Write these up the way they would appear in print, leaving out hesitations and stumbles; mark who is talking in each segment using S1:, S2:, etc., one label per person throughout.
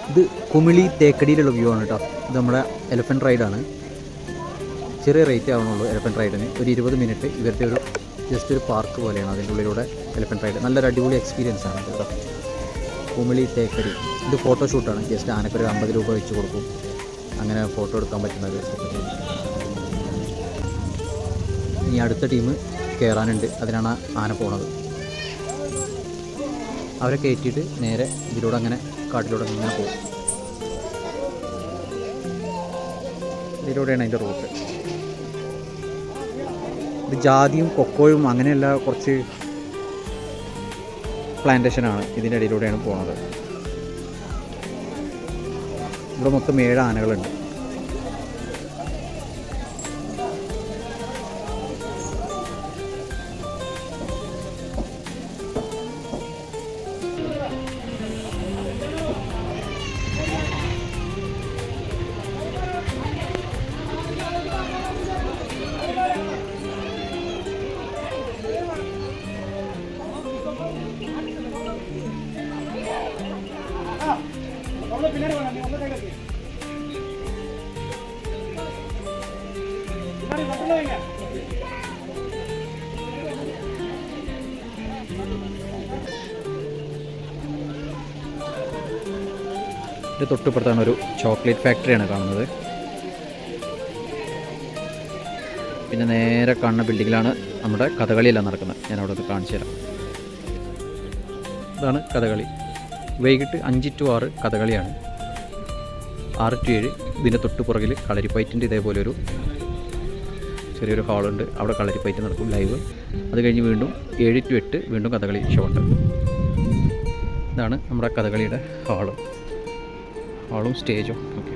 S1: ഇത് കുമിളി തേക്കടിയിലുള്ള വ്യൂ ആണ് കേട്ടോ. ഇത് നമ്മുടെ എലിഫൻറ്റ് റൈഡാണ്. ചെറിയ റേറ്റ് ആവണുള്ളൂ എലിഫൻറ്റ് റൈഡിന്. ഒരു 20 മിനിറ്റ് ഇവരുടെ ഒരു ജസ്റ്റ് ഒരു പാർക്ക് പോലെയാണ്. അതിൻ്റെ ഉള്ളിലൂടെ എലിഫൻറ്റ് റൈഡ് നല്ലൊരു അടിപൊളി എക്സ്പീരിയൻസ് ആണ് കേട്ടോ. കുമിളി തേക്കടി. ഇത് ഫോട്ടോഷൂട്ടാണ്. ജസ്റ്റ് ആനക്കൊരു 50 രൂപ വെച്ച് കൊടുക്കും. അങ്ങനെ ഫോട്ടോ എടുക്കാൻ പറ്റുന്നത്. ഇനി അടുത്ത ടീം കയറാനുണ്ട്. അതിനാണ് ആന പോണത്. അവരെ കയറ്റിയിട്ട് നേരെ ഇതിലൂടെ അങ്ങനെ കാട്ടിലൂടെ ഇങ്ങനെ പോകും. ഇതിലൂടെയാണ് അതിൻ്റെ റൂട്ട്. ഇത് ജാതിയും കൊക്കോയും അങ്ങനെയുള്ള കുറച്ച് പ്ലാന്റേഷനാണ്. ഇതിൻ്റെ ഇടയിലൂടെയാണ് പോകുന്നത്. ഇവിടെ മൊത്തം 7 ആനകളുണ്ട്. ഇതിൻ്റെ തൊട്ടിപ്പുറത്താണ് ഒരു ചോക്ലേറ്റ് ഫാക്ടറിയാണ് കാണുന്നത്. പിന്നെ നേരെ കാണുന്ന ബിൽഡിങ്ങിലാണ് നമ്മുടെ കഥകളിയെല്ലാം നടക്കുന്നത്. ഞാൻ അവിടെ ഒന്ന് കാണിച്ചു തരാം. ഇതാണ് കഥകളി. വൈകിട്ട് 5 to 6 കഥകളിയാണ്. 6 to 7 ഇതിൻ്റെ തൊട്ട് പുറകിൽ കളരിപ്പയറ്റിൻ്റെ ഇതേപോലെ ഒരു ചെറിയൊരു ഹാളുണ്ട്. അവിടെ കളരിപ്പയറ്റ് നടക്കും ലൈവ്. അത് കഴിഞ്ഞ് വീണ്ടും 7 to 8 വീണ്ടും കഥകളി ഷോ ഉണ്ട്. ഇതാണ് നമ്മുടെ കഥകളിയുടെ ഹാളും സ്റ്റേജും ഓക്കെ.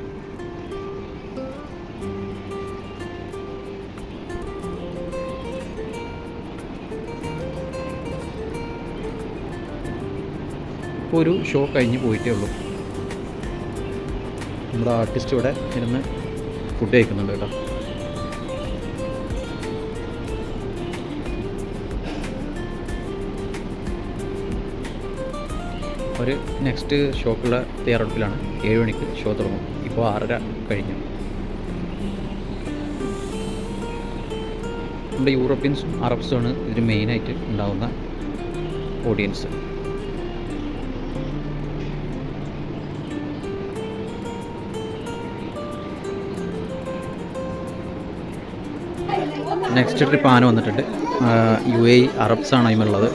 S1: ഇപ്പോൾ ഒരു ഷോ കഴിഞ്ഞ് പോയിട്ടേ ഉള്ളൂ. നമ്മുടെ ആർട്ടിസ്റ്റ് ഇവിടെ ഇരുന്ന് ഫുഡ് കഴിക്കുന്നുണ്ട് കേട്ടോ. ഒരു നെക്സ്റ്റ് ഷോക്കുള്ള തയ്യാറെടുപ്പിലാണ്. 7 മണിക്ക് ഷോ തുടങ്ങും. ഇപ്പോൾ 6:30 കഴിഞ്ഞു. നമ്മുടെ യൂറോപ്യൻസും അറബ്സുമാണ് ഇതിന് മെയിനായിട്ട് ഉണ്ടാകുന്ന ഓഡിയൻസ്. നെക്സ്റ്റ് ട്രിപ്പ് ആന വന്നിട്ടുണ്ട്. UAE അറബ്സാണ് അതിനുള്ളത്.